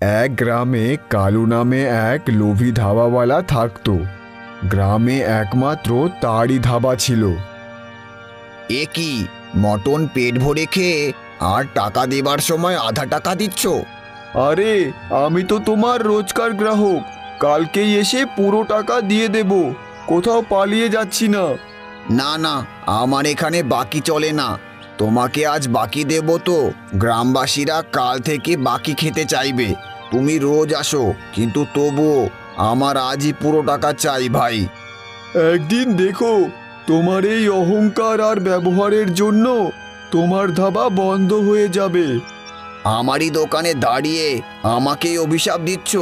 এক গ্রামে কালু নামে এক লোভী ধাবাওয়ালা থাকতো। গ্রামে একমাত্র তারই ধাবা ছিল। এ কি, মটন পেট ভরে খেয়ে আর টাকা দেবার সময় আধা টাকা দিচ্ছ? আরে, আমি তো তোমার রোজকার গ্রাহক, কালকেই এসে পুরো টাকা দিয়ে দেব। কোথাও পালিয়ে যাচ্ছি না। না না, আমার এখানে বাকি চলে না। তোমাকে আজ বাকি দেব তো গ্রামবাসীরা কাল থেকে বাকি খেতে চাইবে। তুমি রোজ আসো, কিন্তু তবুও আমার আজই পুরো টাকা চাই ভাই। একদিন দেখো, তোমার এই অহংকার আর ব্যবহারের জন্য তোমার ধাবা বন্ধ হয়ে যাবে। আমারই দোকানে দাঁড়িয়ে আমাকেই অভিশাপ দিচ্ছ?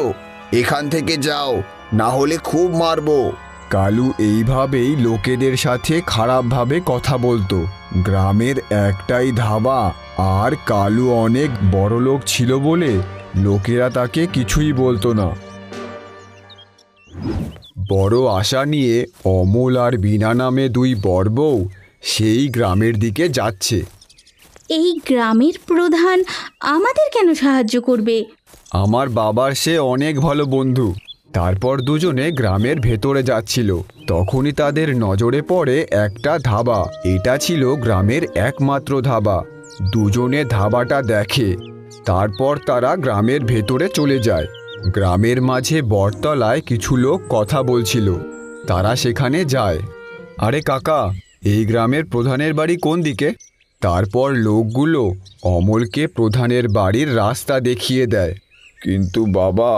এখান থেকে যাও, না হলে খুব মারবো। কালু এইভাবেই লোকেদের সাথে খারাপভাবে কথা বলতো। গ্রামের একটাই ধাবা, আর কালু অনেক বড়লোক ছিল বলে লোকেরা তাকে কিছুই বলতো না। বড় আশা নিয়ে অমল আর বিনা নামে দুই বড়বউ সেই গ্রামের দিকে যাচ্ছে। এই গ্রামের প্রধান আমাদের কেন সাহায্য করবে? আমার বাবার সে অনেক ভালো বন্ধু। তারপর দুজনে গ্রামের ভেতরে যাচ্ছিল। তখনই তাদের নজরে পড়ে একটা ধাবা। এটা ছিল গ্রামের একমাত্র ধাবা। দুজনে ধাবাটা দেখে, তারপর তারা গ্রামের ভেতরে চলে যায়। গ্রামের মাঝে বটতলায় কিছু লোক কথা বলছিল। তারা সেখানে যায়। আরে কাকা, এই গ্রামের প্রধানের বাড়ি কোন দিকে? তারপর লোকগুলো অমলকে প্রধানের বাড়ির রাস্তা দেখিয়ে দেয়। কিন্তু বাবা,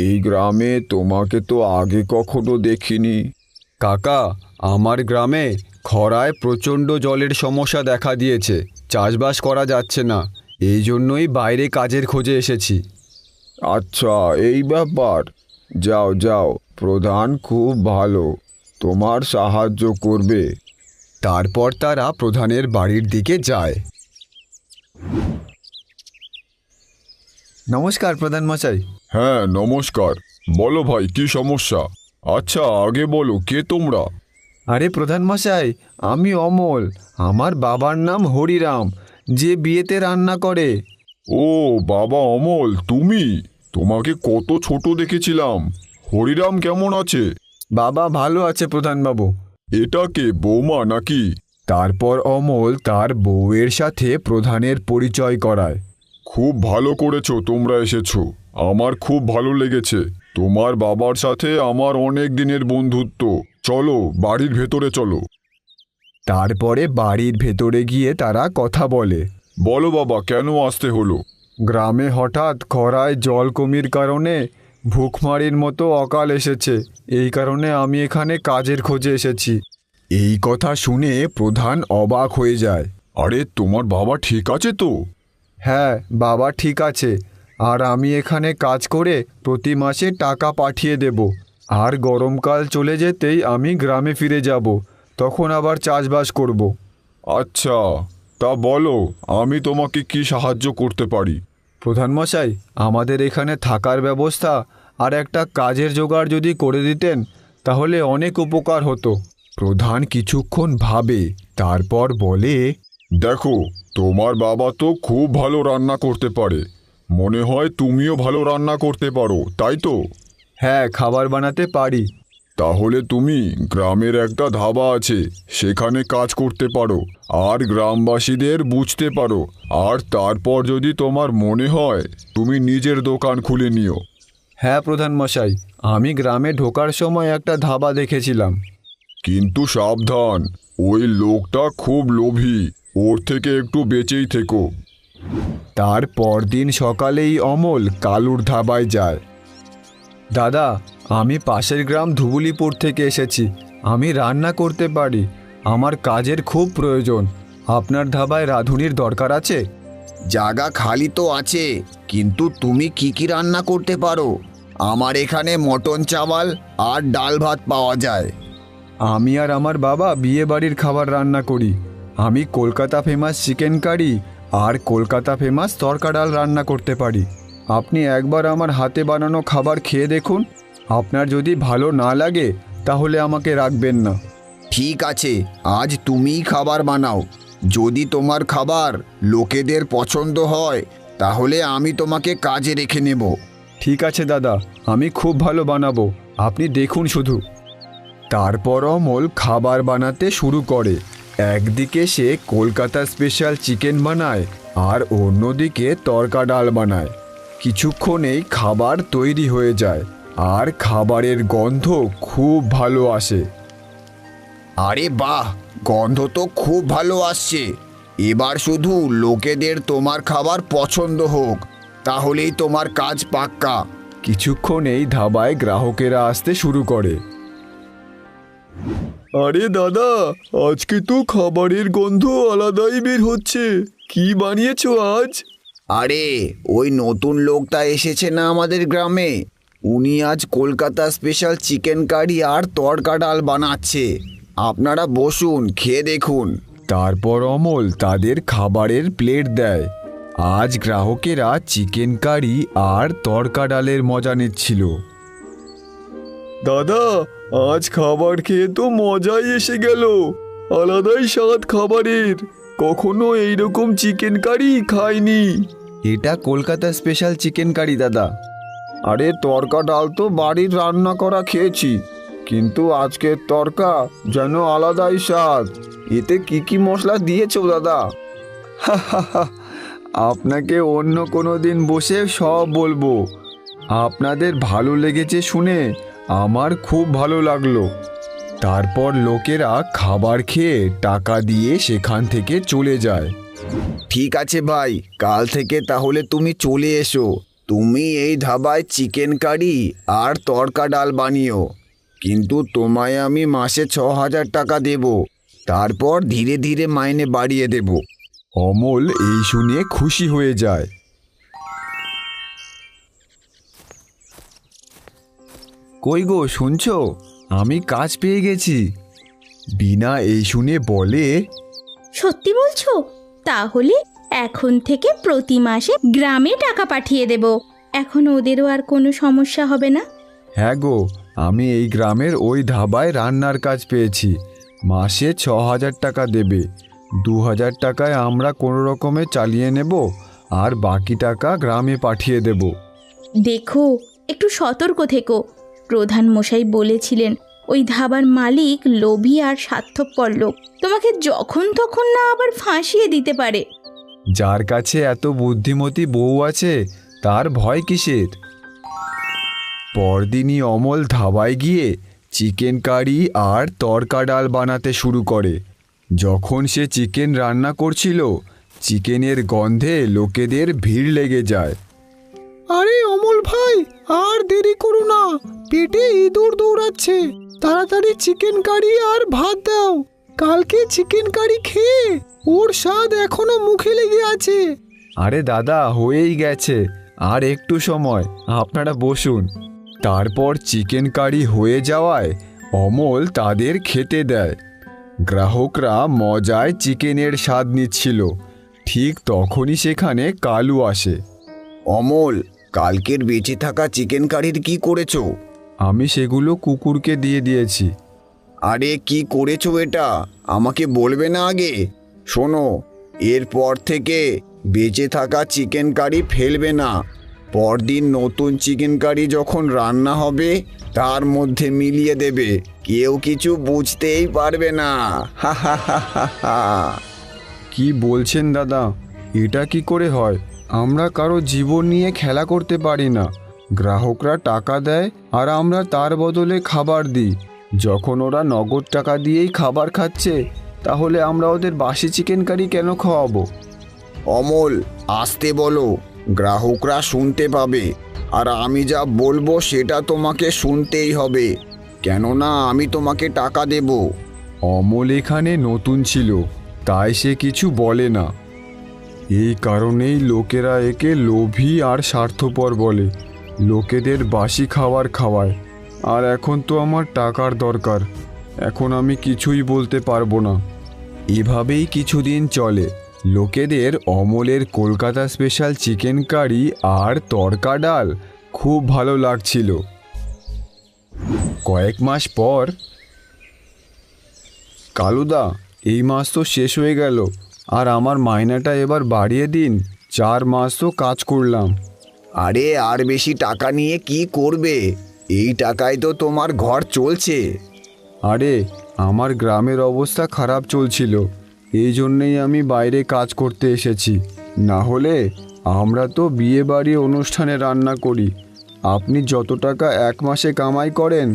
এই গ্রামে তোমাকে তো আগে কখনো দেখিনি। কাকা, আমার গ্রামে খরায় প্রচণ্ড জলের সমস্যা দেখা দিয়েছে। চাষবাস করা যাচ্ছে না, এই জন্যই বাইরে কাজের খোঁজে এসেছি। আচ্ছা, এই ব্যাপার। যাও যাও, প্রধান খুব ভালো, তোমার সাহায্য করবে। তারপর তারা প্রধানের বাড়ির দিকে যায়। নমস্কার প্রধান মশাই। হ্যাঁ নমস্কার। বলো ভাই, কি সমস্যা? আচ্ছা আগে বলো, কে তোমরা? আরে প্রধান মশাই, আমি অমল। আমার বাবার নাম হরিরাম, যে বিয়েতে রান্না করে। ও বাবা অমল, তুমি? তোমাকে কত ছোট দেখেছিলাম। হরিরাম কেমন আছে? বাবা ভালো আছে প্রধানবাবু। এটা কে, বৌমা নাকি? তারপর অমল তার বউয়ের সাথে প্রধানের পরিচয় করায়। খুব ভালো করেছো তোমরা এসেছো, আমার খুব ভালো লেগেছে। তোমার বাবার সাথে আমার অনেক দিনের বন্ধুত্ব। চলো বাড়ির ভেতরে চলো। তারপরে বাড়ির ভেতরে গিয়ে তারা কথা বলে। বলো বাবা, কেন আসতে হলো? গ্রামে হঠাৎ খরায় জল কমির কারণে ভুখমারির মতো অকাল এসেছে। এই কারণে আমি এখানে কাজের খোঁজে এসেছি। এই কথা শুনে প্রধান অবাক হয়ে যায়। আরে তোমার বাবা ঠিক আছে তো? হ্যাঁ, বাবা ঠিক আছে। আর আমি এখানে কাজ করে প্রতি মাসে টাকা পাঠিয়ে দেব। আর গরমকাল চলে যেতেই আমি গ্রামে ফিরে যাব। তখন আবার চাষবাস করব। আচ্ছা, তা বলো আমি তোমাকে কি সাহায্য করতে পারি? প্রধানমশাই, আমাদের এখানে থাকার ব্যবস্থা আর একটা কাজের জোগাড় যদি করে দিতেন তাহলে অনেক উপকার হতো। প্রধান কিছুক্ষণ ভাবে, তারপর বলে, দেখো, তোমার বাবা তো খুব ভালো রান্না করতে পারে। মনে হয় তুমিও ভালো রান্না করতে পারো, তাই তো? হ্যাঁ, খাবার বানাতে পারি। তাহলে তুমি গ্রামের একটা ধাবা আছে, সেখানে কাজ করতে পারো আর গ্রামবাসীদের বুঝতে পারো। আর তারপর যদি তোমার মনে হয়, তুমি নিজের দোকান খুলে নিও। হ্যাঁ প্রধানমশাই, আমি গ্রামে ঢোকার সময় একটা ধাবা দেখেছিলাম। কিন্তু সাবধান, ওই লোকটা খুব লোভী, ওর থেকে একটু বেঁচেই থেকো। তার পরদিন সকালেই অমল কালুর ধাবায় যায়। দাদা, আমি পাশের গ্রাম ধুবুলিপুর থেকে এসেছি। আমি রান্না করতে পারি, আমার কাজের খুব প্রয়োজন। আপনার ধাবায় রাঁধুনির দরকার আছে? জায়গা খালি তো আছে, কিন্তু তুমি কি কি রান্না করতে পারো? আমার এখানে মটন চাওয়াল আর ডাল ভাত পাওয়া যায়। আমি আর আমার বাবা বিয়ে বাড়ির খাবার রান্না করি। আমি কলকাতা ফেমাস চিকেন কারি আর কলকাতা ফেমাস তড়কা ডাল রান্না করতে পারি। আপনি একবার আমার হাতে বানানো খাবার খেয়ে দেখুন। আপনার যদি ভালো না লাগে তাহলে আমাকে রাখবেন না। ঠিক আছে, আজ তুমিই খাবার বানাও। যদি তোমার খাবার লোকেদের পছন্দ হয় তাহলে আমি তোমাকে কাজে রেখে নেব। ঠিক আছে দাদা, আমি খুব ভালো বানাবো, আপনি দেখুন শুধু। তারপর অমল খাবার বানাতে শুরু করে। একদিকে সে কলকাতা স্পেশাল চিকেন বানায় আর অন্যদিকে তড়কা ডাল বানায়। কিছুক্ষণেই খাবার তৈরি হয়ে যায় আর খাবারের গন্ধ খুব ভালো আসে। আরে বাহ, গন্ধ তো খুব ভালো আসছে। এবার শুধু লোকেদের তোমার খাবার পছন্দ হোক, তাহলেই তোমার কাজ পাক্কা। কিছুক্ষণেই ধাবায় গ্রাহকেরা আসতে শুরু করে। আরে দাদা, আজকে তো খাবারের গন্ধ আলাদাই বের হচ্ছে। কি বানিয়েছো আজ? আরে ওই নতুন লোকটা এসেছে না আমাদের গ্রামে, উনি আজ কলকাতা স্পেশাল চিকেন কারি আর তড়কা ডাল বানাচ্ছে। আপনারা বসুন, খেয়ে দেখুন। তারপর অমল তাদের খাবারের প্লেট দেয়। আজ গ্রাহকেরা চিকেন কারি আর তড়কা ডালের মজা নিচ্ছিল। দাদা, আজ খাবার খেয়ে তো মজাই এসে গেল। আলাদাই স্বাদ খাবারের। কখনো এইরকম চিকেন কারি খাইনি। এটা কলকাতা স্পেশাল চিকেন কারি দাদা। আরে তড়কা ডাল তো বাড়ির রান্না করা খেয়েছি, কিন্তু আজকের তড়কা যেন আলাদাই স্বাদ। এতে কি কি মশলা দিয়েছো দাদা? আপনাকে অন্য কোনো দিন বসে সব বলবো। আপনাদের ভালো লেগেছে শুনে আমার খুব ভালো লাগলো। তারপর লোকেরা খাবার খেয়ে টাকা দিয়ে সেখান থেকে চলে যায়। ঠিক আছে ভাই, কাল থেকে তাহলে তুমি চলে এসো। তুমি এই ধাবায় চিকেন কারি আর তড়কা ডাল বানিও, কিন্তু তোমায় আমি মাসে 6,000 টাকা দেব। তারপর ধীরে ধীরে মাইনে বাড়িয়ে দেব। অমল এই শুনে খুশি হয়ে যায়। কই গো, শুনছো? আমি কাজ পেয়ে গেছি। বিনা এই শুনে বলে, সত্যি বলছো? তাহলে এখন থেকে প্রতি মাসে গ্রামে টাকা পাঠিয়ে দেব। এখন ওদেরও আর কোনো সমস্যা হবে না। হ্যাঁ গো, আমি এই গ্রামের ওই ধাবায় রান্নার কাজ পেয়েছি। মাসে 6,000 টাকা দেবে। 2,000 টাকায় আমরা কোনো রকমে চালিয়ে নেব আর বাকি টাকা গ্রামে পাঠিয়ে দেব। দেখো, একটু সতর্ক থেকো। প্রধান মশাই বলেছিলেন ওই ধাবার মালিক লোভী আর স্বার্থপর লোক। তোমাকে যখন তখন না আবার ফাঁসিয়ে দিতে পারে। যার কাছে এত বুদ্ধিমতী বউ আছে তার ভয় কিসের? পরদিনই অমল ধাবায় গিয়ে চিকেন কারি আর তড়কা ডাল বানাতে শুরু করে। যখন সে চিকেন রান্না করছিল, চিকেনের গন্ধে লোকেদের ভিড় লেগে যায়। আরে অমল ভাই, আর দেরি করো না, পেটে ইঁদুর দৌড়াচ্ছে। তাড়াতাড়ি চিকেন কারি আর ভাত দাও। কালকে চিকেন কারি খেয়ে ওর স্বাদ এখনো মুখে লেগে আছে। আরে দাদা, হয়েই গেছে, আর একটু সময়, আপনারা বসুন। তারপর চিকেন কারি হয়ে যাওয়ায় অমল তাদের খেতে দেয়। গ্রাহকরা মজায় চিকেনের স্বাদ নিচ্ছিল। ঠিক তখনই সেখানে কালু আসে। অমল, কালকের বেঁচে থাকা চিকেন কারির কি করেছো? আমি সেগুলো কুকুরকে দিয়ে দিয়েছি। আরে কি করেছো এটা আমাকে বলবে না আগে? শোনো, এরপর থেকে বেঁচে থাকা চিকেন কারি ফেলবে না। পরদিন নতুন চিকেন কারি যখন রান্না হবে তার মধ্যে মিলিয়ে দেবে। কেউ কিছু বুঝতেই পারবে না। হা হা হা হা হা। কি বলছেন দাদা? এটা কি করে হয়? আমরা কারো জীবন নিয়ে খেলা করতে পারি না। গ্রাহকরা টাকা দেয় আর আমরা তার বদলে খাবার দিই। যখন ওরা নগদ টাকা দিয়েই খাবার খাচ্ছে, তাহলে আমরা ওদের বাসি চিকেন কারি কেন খাওয়াবো? অমল, আসতে বলো, গ্রাহকরা শুনতে পাবে। আর আমি যা বলবো সেটা তোমাকে শুনতেই হবে, কেননা আমি তোমাকে টাকা দেব। অমল এখানে নতুন ছিল, তাই সে কিছু বলে না। এই কারণেই লোকেরা একে লোভী আর স্বার্থপর বলে। লোকেদের বাসি খাবার খাওয়ায়। আর এখন তো আমার টাকার দরকার, এখন আমি কিছুই বলতে পারবো না। এভাবেই কিছুদিন চলে। লোকেদের অমলের কলকাতা স্পেশাল চিকেন কারি আর তড়কা ডাল খুব ভালো লাগছিল। কয়েক মাস পর, কালুদা, এই মাস তো শেষ হয়ে গেল, আর আমার মাইনাটা এবার বাড়িয়ে দিন। 4 মাস তো কাজ করলাম। আরে আর বেশি টাকা নিয়ে কি করবে? এই টাকায় তো তোমার ঘর চলছে। আরে আমার গ্রামের অবস্থা খারাপ চলছিল, এই জন্যেই আমি বাইরে কাজ করতে এসেছি। না হলে আমরা তো বিয়ে বাড়ি অনুষ্ঠানে রান্না করি। আপনি যত টাকা 1 মাসে কামাই করেন,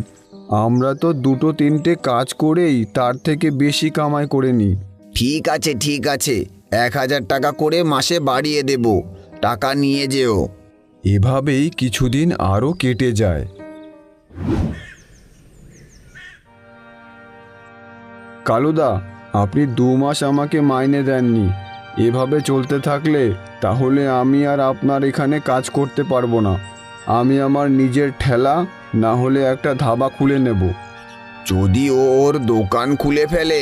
আমরা তো 2-3টে কাজ করেই তার থেকে বেশি কামাই করে নিই। ঠিক আছে ঠিক আছে, 1000 টাকা করে মাসে বাড়িয়ে দেব। টাকা নিয়ে যেও। এভাবেই কিছুদিন আরও কেটে যায়। কালুদা, আপনি 2 মাস আমাকে মাইনে দেননি। এভাবে চলতে থাকলে তাহলে আমি আর আপনার এখানে কাজ করতে পারবো না। আমি আমার নিজের ঠেলা না হলে একটা ধাবা খুলে নেব। যদি ও ওর দোকান খুলে ফেলে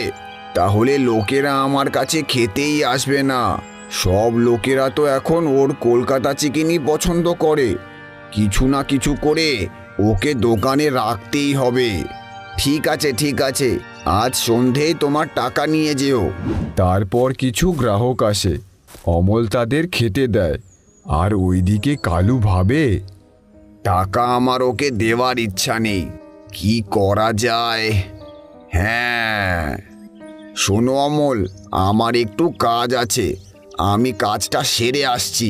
তাহলে লোকেরা আমার কাছে খেতেই আসবে না। সব লোকেরা তো এখন ওর কলকাতা চিকেনই পছন্দ করে। কিছু না কিছু করে ওকে দোকানে রাখতেই হবে। ঠিক আছে ঠিক আছে, আজ সন্ধেয় তোমার টাকা নিয়ে যেও। তারপর কিছু গ্রাহক আসে, অমল তাদের খেতে দেয়। আর ওইদিকে কালু ভাবে, টাকা আমার ওকে দেওয়ার ইচ্ছা নেই, কি করা যায়? হ্যাঁ, শোনো অমল, আমার একটু কাজ আছে, আমি কাজটা সেরে আসছি।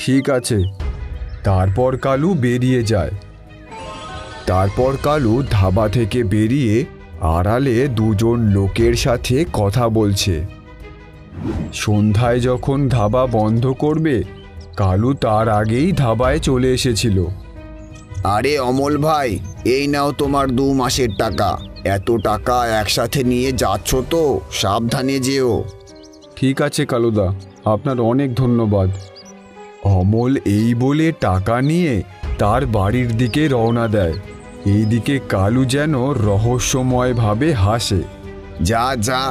ঠিক আছে। তারপর কালু বেরিয়ে যায়। তারপর কালু ধাবা থেকে বেরিয়ে আড়ালে 2জন লোকের সাথে কথা বলছে। সন্ধ্যায় যখন ধাবা বন্ধ করবে, কালু তার আগেই ধাবায় চলে এসেছিল। আরে অমল ভাই, এই নাও তোমার 2 মাসের টাকা। এত টাকা একসাথে নিয়ে যাচ্ছ তো, সাবধানে যেও। ঠিক আছে কালুদা, আপনার অনেক ধন্যবাদ। অমল এই বলে টাকা নিয়ে তার বাড়ির দিকে রওনা দেয়। এইদিকে কালু যেন রহস্যময়ভাবে হাসে। যা যা,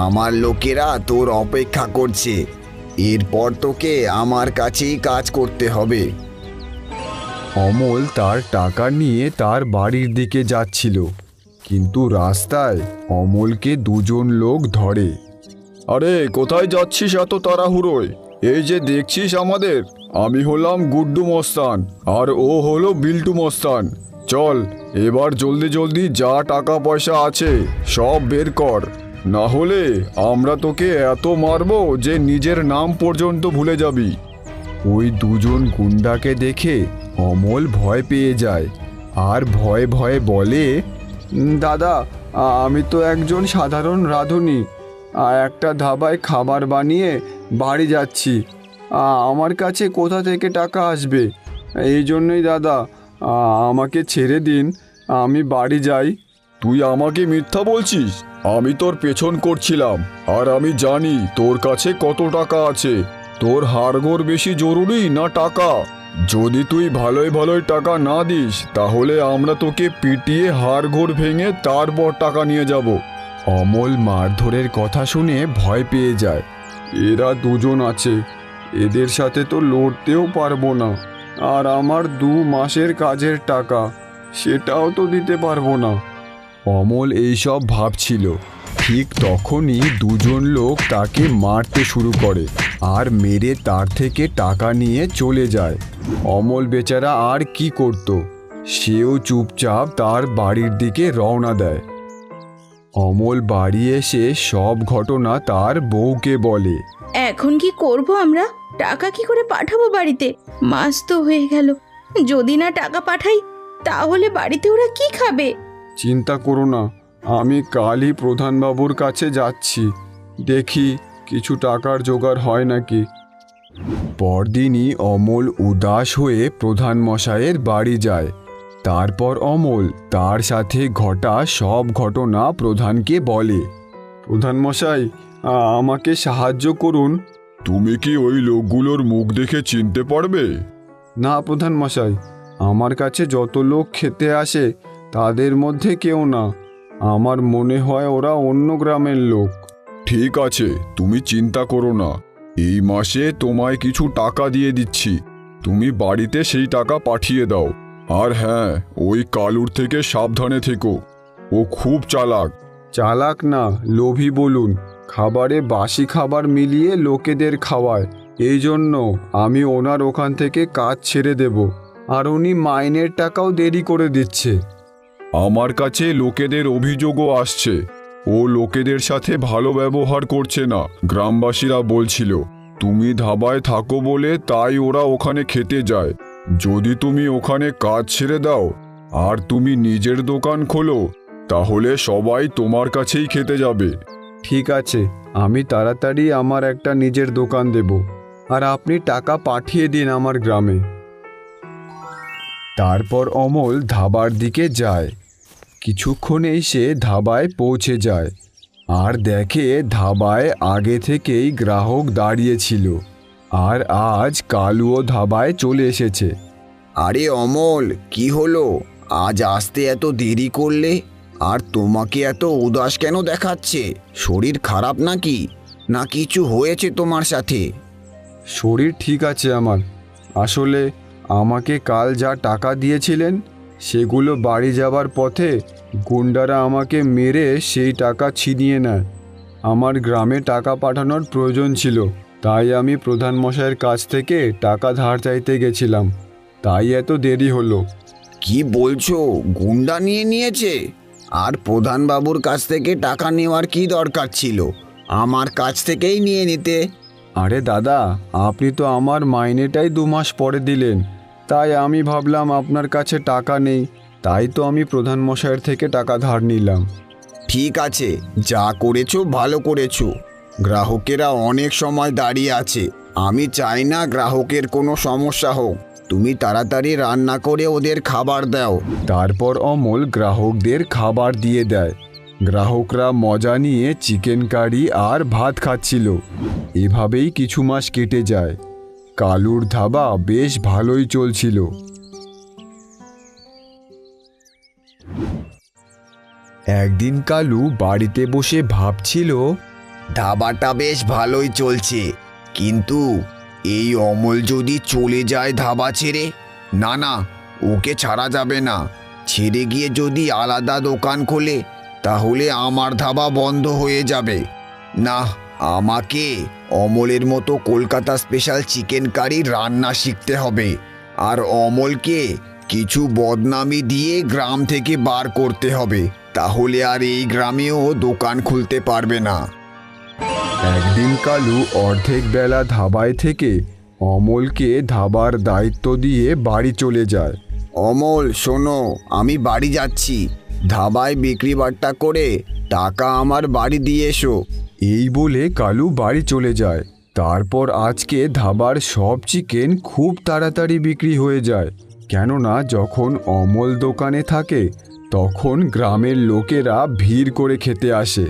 আমার লোকেরা তোর অপেক্ষা করছে। এরপর তোকে আমার কাছেই কাজ করতে হবে। অমল তার টাকা নিয়ে তার বাড়ির দিকে যাচ্ছিল, কিন্তু রাস্তায় অমলকে 2জন লোক ধরে। আরে কোথায় যাচ্ছিস এত তাড়াহুড়োয়? এই যে দেখছিস আমাদের, আমি হলাম গুড্ডু মস্তান আর ও হলো বিল্টু মস্তান। চল এবার জলদি জলদি যা টাকা পয়সা আছে সব বের কর, না হলে আমরা তোকে এত মারবো যে নিজের নাম পর্যন্ত ভুলে যাবি। ওই 2জন গুন্ডাকে দেখে অমল ভয় পেয়ে যায় আর ভয়ে ভয়ে বলে, দাদা, আমি তো একজন সাধারণ রাঁধুনি, একটা ধাবায় খাবার বানিয়ে বাড়ি যাচ্ছি। আমার কাছে কোথা থেকে টাকা আসবে? এই জন্যই দাদা, আমাকে ছেড়ে দিন, আমি বাড়ি যাই। তুই আমাকে মিথ্যা বলছিস? আমি তোর পেছন করছিলাম আর আমি জানি তোর কাছে কত টাকা আছে। তোর হাড়গোড় বেশি জরুরি না টাকা? যদি তুই ভালোই ভালোই টাকা না দিস তাহলে আমরা তোকে পিটিয়ে হাড়গোড় ভেঙে তারপর টাকা নিয়ে যাব। অমল মারধরের কথা শুনে ভয় পেয়ে যায়। এরা 2জন আছে, এদের সাথে তো লড়তেও পারবো না। আর আমার 2 মাসের কাজের টাকা, সেটাও তো দিতে পারবো না। অমল এইসব ভাবছিল, ঠিক তখনই 2জন লোক তাকে মারতে শুরু করে আর মেরে তার থেকে টাকা নিয়ে চলে যায়। অমল বেচারা আর কি করত, সেও চুপচাপ তার বাড়ির দিকে রওনা দেয়। অমল বাড়ি এসে সব ঘটনা তার বউকে বলে। এখন কি করব আমরা? টাকা কি করে পাঠাবো বাড়িতে? মাস তো হয়ে গেল, যদি না টাকা পাঠাই তাহলে বাড়িতে ওরা কি খাবে? চিন্তা করো না, আমি কালই প্রধানবাবুর কাছে যাচ্ছি, দেখি কিছু টাকার জোগাড় হয় নাকি। পরদিনই অমল উদাস হয়ে প্রধান মশাইয়ের বাড়ি যায়। তারপর অমল তার সাথে ঘটা সব ঘটনা প্রধানকে বলে। প্রধান মশাই, আমাকে সাহায্য করুন। তুমি কি ওই লোকগুলোর মুখ দেখে চিনতে পারবে? না প্রধান মশাই, আমার কাছে যত লোক খেতে আসে তাদের মধ্যে কেউ না। আমার মনে হয় ওরা অন্য গ্রামের লোক। ঠিক আছে, তুমি চিন্তা করো না, এই মাসে তোমায় কিছু টাকা দিয়ে দিচ্ছি, তুমি বাড়িতে সেই টাকা পাঠিয়ে দাও। আর হ্যাঁ, ওই কালুর থেকে সাবধানে থেকো, ও খুব চালাক। চালাক না, লোভী বলুন। খাবারে বাসি খাবার মিলিয়ে লোকেদের খাওয়ায়, এই জন্য আমি ওনার ওখান থেকে কাজ ছেড়ে দেব, আর উনি মাইনের টাকাও দেরি করে দিচ্ছে। আমার কাছে লোকেদের অভিযোগও আসছে, ও লোকেদের সাথে ভালো ব্যবহার করছে না। গ্রামবাসীরা বলছিল তুমি ধাবায় থাকো বলে তাই ওরা ওখানে খেতে যায়। যদি তুমি ওখানে কাজ ছেড়ে দাও আর তুমি নিজের দোকান খোলো, তাহলে সবাই তোমার কাছেই খেতে যাবে। ঠিক আছে, আমি তাড়াতাড়ি আমার একটা নিজের দোকান দেব, আর আপনি টাকা পাঠিয়ে দিন আমার গ্রামে। তারপর অমল ধাবার দিকে যায়। কিছুক্ষণেই সে ধাবায় পৌঁছে যায় আর দেখে ধাবায় আগে থেকেই গ্রাহক দাঁড়িয়েছিল, আর আজ কালুও ধাবায় চলে এসেছে। আরে অমল, কি হলো? আজ আসতে এত দেরি করলে? আর তোমাকে এত উদাস কেন দেখাচ্ছে? শরীর খারাপ নাকি? না কিছু হয়েছে তোমার সাথে? শরীর ঠিক আছে আমার। আসলে আমাকে কাল যা টাকা দিয়েছিলেন সেগুলো বাড়ি যাবার পথে গুন্ডারা আমাকে মেরে সেই টাকা ছিনিয়ে নেয়। আমার গ্রামে টাকা পাঠানোর প্রয়োজন ছিল, তাই আমি প্রধান মশাইয়ের কাছ থেকে টাকা ধার চাইতে গেছিলাম, তাই এত দেরি হলো। কি বলছো? গুন্ডা নিয়ে নিয়েছে? আর প্রধান বাবুর কাছ থেকে টাকা নেওয়ার কি দরকার ছিল? আমার কাছ থেকেই নিয়ে নিতে। আরে দাদা, আপনি তো আমার মাইনেটাই 2 মাস পরে দিলেন, তাই আমি ভাবলাম আপনার কাছে টাকা নেই, তাই তো আমি প্রধান মশাইয়ের থেকে টাকা ধার নিলাম। ঠিক আছে, যা করেছো ভালো করেছো। গ্রাহকেরা অনেক সময় দাঁড়িয়ে আছে, আমি চাই না গ্রাহকের কোনো সমস্যা হোক। তুমি তাড়াতাড়ি রান্না করে ওদের খাবার দাও। তারপর অমল গ্রাহকদের খাবার দিয়ে দেয়। গ্রাহকরা মজা নিয়ে চিকেন কারি আর ভাত খাচ্ছিল। এভাবেই কিছু মাস কেটে যায়। কালুর ধাবা বেশ ভালোই চলছিল। একদিন কালু বাড়িতে বসে ভাবছিল, ধাবাটা বেশ ভালোই চলছে, কিন্তু এই অমল যদি চলে যায় ধাবা ছেড়ে? না না, ওকে ছাড়া যাবে না। ছেড়ে গিয়ে যদি আলাদা দোকান খোলে তাহলে আমার ধাবা বন্ধ হয়ে যাবে। না, আমাকে অমলের মতো কলকাতা স্পেশাল চিকেন কারি রান্না শিখতে হবে, আর অমলকে কিছু বদনামি দিয়ে গ্রাম থেকে বার করতে হবে, তাহলে আর এই গ্রামেও দোকান খুলতে পারবে না। একদিন কালু অর্ধেক বেলা ধাবায় থেকে অমলকে ধাবার দায়িত্ব দিয়ে বাড়ি চলে যায়। অমল শোনো, আমি বাড়ি যাচ্ছি। ধাবায় বিক্রি বাট্টা করে টাকা আমার বাড়ি দিয়ে এসো। এই বলে কালু বাড়ি চলে যায়। তারপর আজকে ধাবার সব চিকেন খুব তাড়াতাড়ি বিক্রি হয়ে যায়, কেননা যখন অমল দোকানে থাকে তখন গ্রামের লোকেরা ভিড় করে খেতে আসে।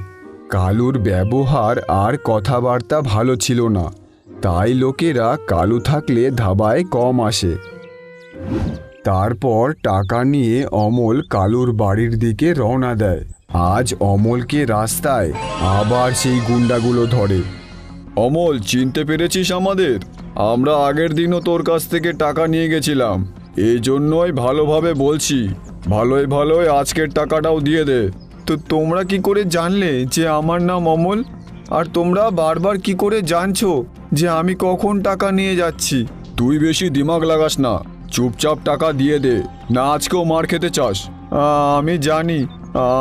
কালুর ব্যবহার আর কথাবার্তা ভালো ছিল না, তাই লোকেরা কালু থাকলে ধাবায় কম আসে। তারপর টাকা নিয়ে অমল কালুর বাড়ির দিকে রওনা দেয়। আজ অমলকে রাস্তায় আবার সেই গুন্ডাগুলো ধরে। অমল, চিনতে পেরেছিস আমাদের? আমরা আগের দিনও তোর কাছ থেকে টাকা নিয়ে গেছিলাম, এই জন্যই ভালোভাবে বলছি, ভালোই ভালোই আজকের টাকাটাও দিয়ে দে। তো তোমরা কি করে জানলে যে আমার নাম অমল? আর তোমরা বারবার কি করে জানছো যে আমি কখন টাকা নিয়ে যাচ্ছি? তুই বেশি দিমাগ লাগাস না, চুপচাপ টাকা দিয়ে দে, না আজকেও মার খেতে চাস? আমি জানি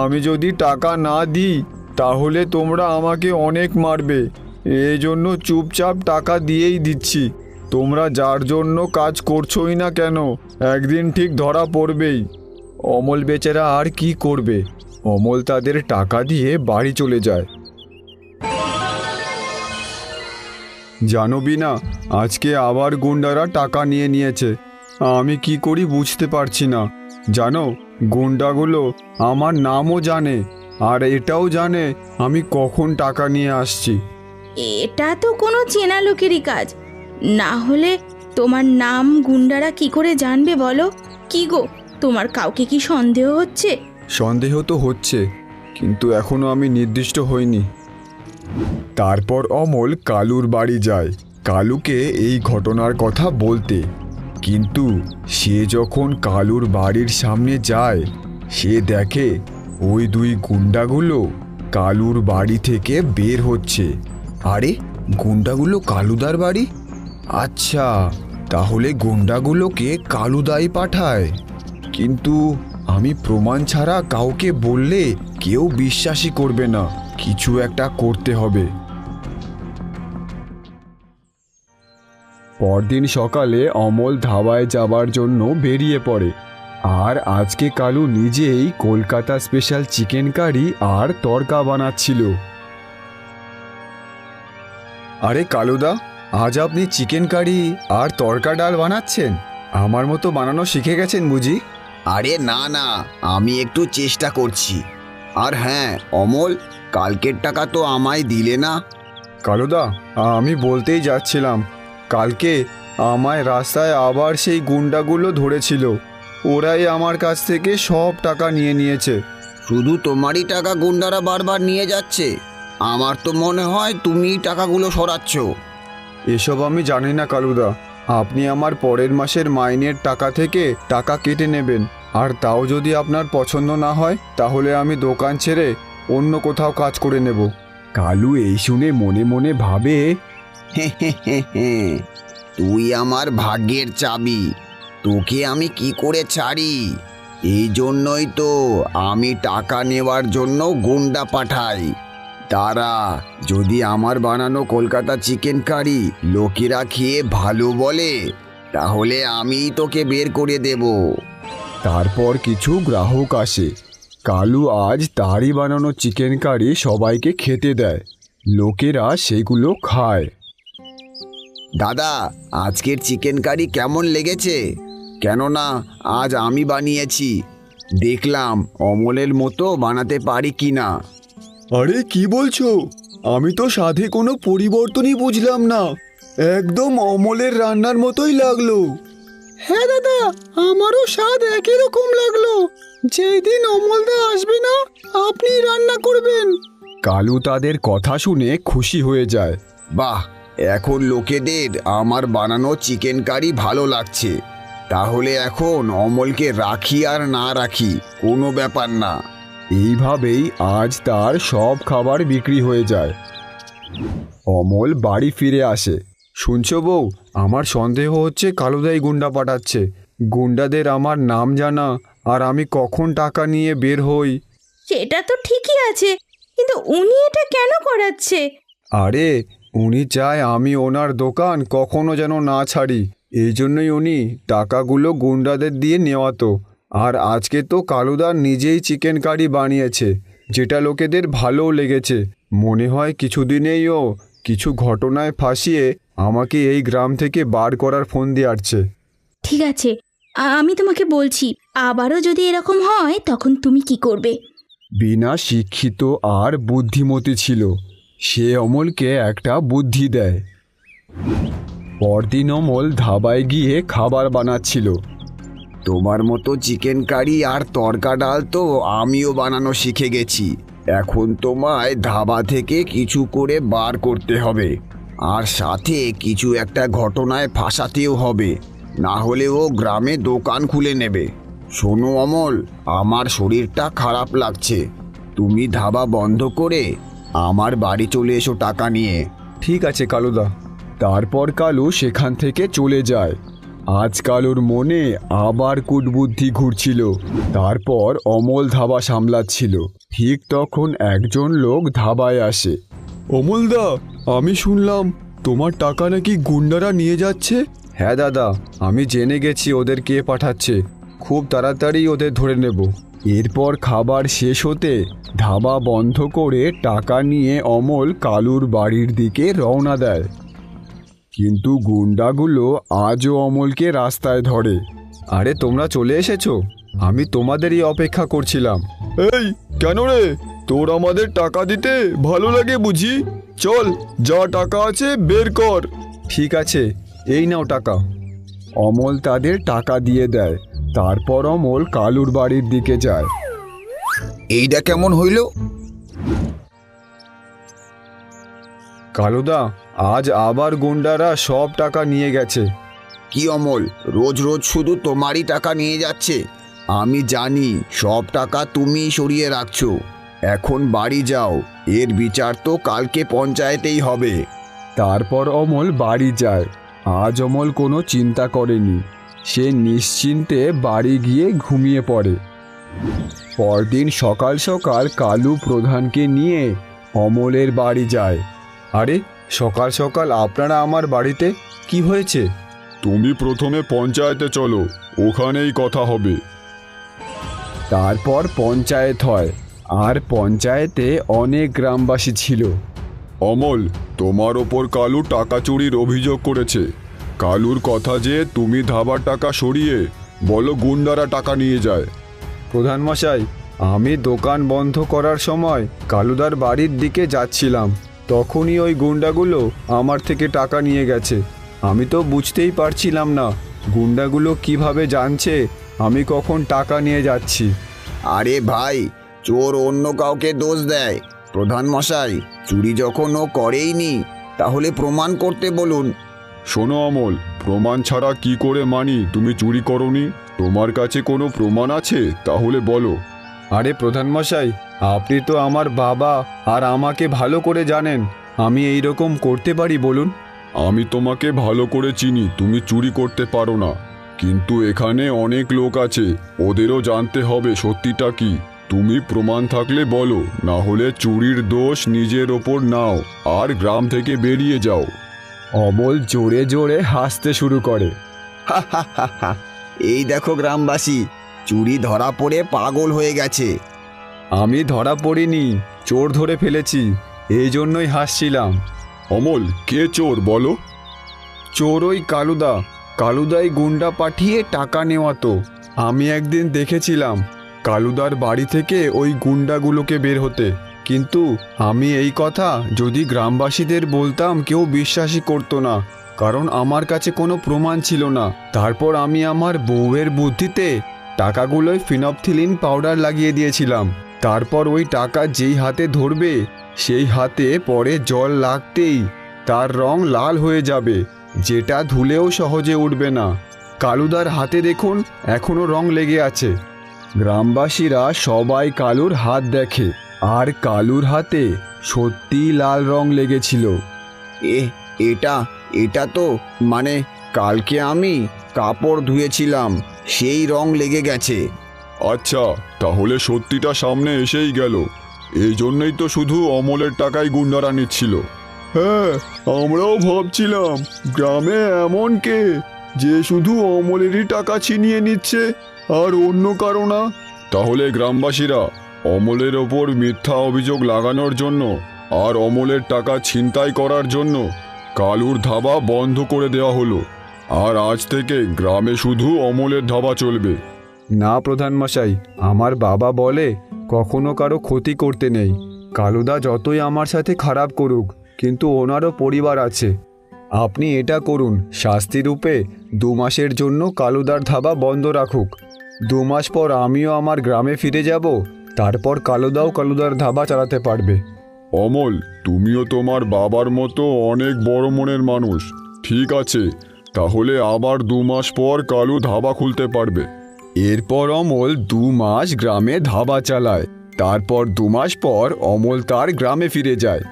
আমি যদি টাকা না দিই তাহলে তোমরা আমাকে অনেক মারবে, এই জন্য চুপচাপ টাকা দিয়েই দিচ্ছি। তোমরা যার জন্য কাজ করছোই না কেন, একদিন ঠিক ধরা পড়বেই। অমল বেচারা আর কি করবে? অমল তাদের টাকা দিয়ে বাড়ি চলে যায়। জানো বিনা, আজকে আবার গুন্ডারা টাকা নিয়ে নিয়েছে। আমি কি করি বুঝতে পারছি না। জানো, গুন্ডাগুলো আমার নামও জানে, আর এটাও জানে আমি কখন টাকা নিয়ে আসছি। এটা তো কোনো চেনা লোকেরই কাজ। না হলে তোমার নাম গুন্ডারা কি করে জানবে বলো? কি গো, তোমার কাউকে কি সন্দেহ হচ্ছে? সন্দেহ তো হচ্ছে, কিন্তু এখনো আমি নির্দিষ্ট হইনি। তারপর অমল কালুর বাড়ি যায় কালুকে এই ঘটনার কথা বলতে। কিন্তু সে যখন কালুর বাড়ির সামনে যায়, সে দেখে ওই 2 গুন্ডাগুলো কালুর বাড়ি থেকে বের হচ্ছে। আরে, গুন্ডাগুলো কালুদার বাড়ি? আচ্ছা, তাহলে গুন্ডাগুলোকে কালুদাই পাঠায়। কিন্তু আমি প্রমাণ ছাড়া কাউকে বললে কেউ বিশ্বাসই করবে না। কিছু একটা করতে হবে। পরদিন সকালে অমল ধাবায় যাবার জন্য বেরিয়ে পড়ে। আর আজকে কালু নিজেই কলকাতা স্পেশাল চিকেন কারি আর তড়কা বানাচ্ছিল। আরে কালুদা, আজ আপনি চিকেন কারি আর তড়কা ডাল বানাচ্ছেন? আমার মতো বানানো শিখে গেছেন বুঝি? আরে না না, আমি একটু চেষ্টা করছি। আর হ্যাঁ অমল, কালকের টাকা তো আমায় দিলে না। কালুদা, আমি বলতেই যাচ্ছিলাম, কালকে আমায় রাস্তায় আবার সেই গুন্ডাগুলো ধরেছিল। ওরাই আমার কাছ থেকে সব টাকা নিয়ে নিয়েছে। শুধু তোমারই টাকা গুন্ডারা বারবার নিয়ে যাচ্ছে? আমার তো মনে হয় তুমি টাকাগুলো সরাচ্ছ। এসব আমি জানি না কালুদা। আপনি আমার পরের মাসের মাইনের টাকা থেকে টাকা কেটে নেবেন, আর তাও যদি আপনার পছন্দ না হয় তাহলে আমি দোকান ছেড়ে অন্য কোথাও কাজ করে নেব। কালু এই শুনে মনে মনে ভাবে, তুই আমার ভাগ্যের চাবি, তোকে আমি কি করে ছাড়ি? এই জন্যই তো আমি টাকা নেওয়ার জন্য গুন্ডা পাঠাই। তারা যদি আমার বানানো কলকাতা চিকেন কারি লোকেরা খেয়ে ভালো বলে, তাহলে আমি তোকে বের করে দেব। তারপর কিছু গ্রাহক আসে। কালু আজ তারই বানানো চিকেন কারি সবাইকে খেতে দেয়। লোকেরা সেগুলো খায়। দাদা, আজকের চিকেন কারি কেমন লেগেছে? কেননা আজ আমি বানিয়েছি, দেখলাম অমলের মতো বানাতে পারি কি না। আরে কি বলছো? আমি তো স্বাদে কোনো পরিবর্তনই বুঝলাম না। একদম অমলের রান্নার মতোই লাগলো। হ্যাঁ দাদা, আমারও স্বাদ একই রকম লাগলো। যেই দিন অমলদা আসবে না, আপনি রান্না করবেন। কালু তাদের কথা শুনে খুশি হয়ে যায়। বাহ, এখন লোকেদের আমার বানানো চিকেন কারি ভালো লাগছে। তাহলে এখন অমলকে রাখি আর না রাখি কোনো ব্যাপার না। এইভাবেই আজ তার সব খাবার বিক্রি হয়ে যায়। অমল বাড়ি ফিরে আসে। শুনছো বউ, আমার সন্দেহ হচ্ছে কালুদাই গুন্ডা পাঠাচ্ছে। গুন্ডাদের আমার নাম জানা আর আমি কখন টাকা নিয়ে বের হই। সেটা তো ঠিকই আছে, কিন্তু উনি এটা কেন করাচ্ছে? আরে উনি চায় আমি ওনার দোকান কখনো যেন না ছাড়ি। এই জন্যই উনি টাকাগুলো গুন্ডাদের দিয়ে নেওয়াতো। আর আজকে তো কালুদার নিজেই চিকেন কারি বানিয়েছে, যেটা লোকেদের ভালোও লেগেছে। মনে হয় কিছুদিনেই ও কিছু ঘটনায় ফাঁসিয়ে আমাকে এই গ্রাম থেকে বার করার ফোন দিয়ে আসছে। ঠিক আছে, আমি তোমাকে বলছি, আবারও যদি এরকম হয় তখন তুমি কি করবে? বিনা শিক্ষিত আর বুদ্ধিমতী ছিল, সে অমলকে একটা বুদ্ধি দেয়। পরদিন অমল ধাবায় গিয়ে খাবার বানাচ্ছিল। তোমার মতো চিকেন কারি আর তড়কা ডাল তো আমিও বানানো শিখে গেছি। এখন তোমায় ধাবা থেকে কিছু করে বার করতে হবে, আর সাথে কিছু একটা ঘটনায় ফাঁসাতেও হবে, না হলে ও গ্রামে দোকান খুলে নেবে। শোনো অমল, আমার শরীরটা খারাপ লাগছে। তুমি ধাবা বন্ধ করে আমার বাড়ি চলে এসো টাকা নিয়ে। ঠিক আছে কালুদা। তারপর কালু সেখান থেকে চলে যায়। আজ কালুর মনে আবার কুটবুদ্ধি ঘুরছিল। তারপর অমল ধাবা সামলাচ্ছিল। ঠিক তখন একজন লোক ধাবায় আসে। অমলদা, আমি শুনলাম তোমার টাকা নাকি গুন্ডারা নিয়ে যাচ্ছে। হ্যাঁ দাদা, আমি জেনে গেছি ওদের কে পাঠাচ্ছে। খুব তাড়াতাড়ি ওদের ধরে নেব। এরপর খাবার শেষ হতে ধাবা বন্ধ করে টাকা নিয়ে অমল কালুর বাড়ির দিকে রওনা দেয়। কিন্তু গুন্ডাগুলো আজও অমলকে রাস্তায় ধরে। আরে তোমরা চলে এসেছো, আমি তোমাদেরই অপেক্ষা করছিলাম। এই কেন রে, তোর আমাদের টাকা দিতে ভালো লাগে বুঝি? চল, যা টাকা আছে বের কর। ঠিক আছে, এই নাও টাকা। অমল তাদের টাকা দিয়ে দেয়। তারপর অমল কালুর বাড়ির দিকে যায়। এইটা কেমন হইল? কালুদা, আজ আবার গুন্ডারা সব টাকা নিয়ে গেছে। কি অমল, রোজ রোজ শুধু তোমারই টাকা নিয়ে যাচ্ছে? আমি জানি সব টাকা তুমি সরিয়ে রাখছো। এখন বাড়ি যাও, এর বিচার তো কালকে পঞ্চায়েতেই হবে। তারপর অমল বাড়ি যায় আজ অমল কোনো চিন্তা করেনি। সে নিশ্চিন্তে বাড়ি গিয়ে ঘুমিয়ে পড়ে। পরদিন সকাল সকাল কালু প্রধানকে নিয়ে অমলের বাড়ি যায়। আরে, সকাল সকাল আপনারা আমার বাড়িতে, কি হয়েছে? তুমি প্রথমে পঞ্চায়েতে চলো, ওখানেই কথা হবে। তারপর পঞ্চায়েত হয়, আর পঞ্চায়েতে অনেক গ্রামবাসী ছিল। অমল, তোমার ওপর কালু টাকা চুরির অভিযোগ করেছে। কালুর কথা যে তুমি ধাবার টাকা সরিয়ে বলো গুন্ডারা টাকা নিয়ে যায়। প্রধানমশাই, আমি দোকান বন্ধ করার সময় কালুদার বাড়ির দিকে যাচ্ছিলাম, তখনই ওই গুন্ডাগুলো আমার থেকে টাকা নিয়ে গেছে। আমি তো বুঝতেই পারছিলাম না গুন্ডাগুলো কিভাবে জানছে আমি কখন টাকা নিয়ে যাচ্ছি। আরে ভাই, চোর অন্য কাউকে দোষ দেয়। প্রধান মশাই, চুরি যখন ও করেইনি, তাহলে প্রমাণ করতে বলুন। শোনো অমল, প্রমাণ ছাড়া কি করে মানি তুমি চুরি করনি? তোমার কাছে কোনো প্রমাণ আছে? তাহলে বলো। আরে প্রধানমশাই, আপনি তো আমার বাবা আর আমাকে ভালো করে জানেন, আমি এই রকম করতে পারি বলুন? আমি তোমাকে ভালো করে চিনি, তুমি চুরি করতে পারো না। কিন্তু এখানে অনেক লোক আছে, ওদেরও জানতে হবে সত্যিটা কি। তুমি প্রমাণ থাকলে বলো, না হলে চুরির দোষ নিজের ওপর নাও আর গ্রাম থেকে বেরিয়ে যাও। অমল জোরে জোরে হাসতে শুরু করে। এই দেখো গ্রামবাসী, চুরি ধরা পড়ে পাগল হয়ে গেছে। আমি ধরা পড়িনি, চোর ধরে ফেলেছি, এই জন্যই হাসছিলাম। অমল, কে চোর বলো? চোর ওই কালুদাই গুন্ডা পাঠিয়ে টাকা নেওয়াতো। আমি একদিন দেখেছিলাম কালুদার বাড়ি থেকে ওই গুন্ডাগুলোকে বের হতে, কিন্তু আমি এই কথা যদি গ্রামবাসীদের বলতাম কেউ বিশ্বাসই করতো না, কারণ আমার কাছে কোনো প্রমাণ ছিল না। তারপর আমি আমার বউয়ের বুদ্ধিতে টাকাগুলোয় ফিনপথিলিন পাউডার লাগিয়ে দিয়েছিলাম। তারপর ওই টাকা যেই হাতে ধরবে সেই হাতে পরে জল লাগতেই তার রং লাল হয়ে যাবে, যেটা ধুলেও সহজে উঠবে না। কালুদার হাতে দেখুন, এখনো রং লেগে আছে। গ্রামবাসীরা সবাই কালুর হাত দেখে, আর কালুর হাতে সত্যি লাল রং লেগেছিল। এটা তো মানে কালকে আমি কাপড় ধুয়েছিলাম, সেই রং লেগে গেছে। আচ্ছা, তাহলে সত্যিটা সামনে এসেই গেল। এই জন্যই তো শুধু অমলের টাকায় গুন্ডারা নিচ্ছিল। হ্যাঁ, আমরাও ভাবছিলাম গ্রামে এমন কে যে শুধু অমলেরই টাকা ছিনিয়ে নিচ্ছে আর অন্য কারো না। তাহলে গ্রামবাসীরা অমলের ওপর মিথ্যা অভিযোগ লাগানোর জন্য আর অমলের টাকা ছিনতাই করার জন্য কালুর ধাবা বন্ধ করে দেওয়া হলো। আর আজ থেকে গ্রামে শুধু অমলের ধাবা চলবে। না প্রধানমশাই, আমার বাবা বলে কখনো কারো ক্ষতি করতে নেই। কালুদা যতই আমার সাথে খারাপ করুক, কিন্তু ওনারও পরিবার আছে। আপনি এটা করুন, শাস্তি রূপে 2 মাসের জন্য কালুদার ধাবা বন্ধ রাখুক। 2 মাস পর আমিও আমার গ্রামে ফিরে যাব, তারপর কালুদাও কালুদার ধাবা চালাতে পারবে। অমল, তুমিও তোমার বাবার মতো অনেক বড় মনের মানুষ। ঠিক আছে, তাহলে আবার 2 মাস পর কালু ধাবা খুলতে পারবে। এরপর অমল 2 মাস গ্রামে ধাবা চালায়। তারপর 2 মাস পর অমল তার গ্রামে ফিরে যায়।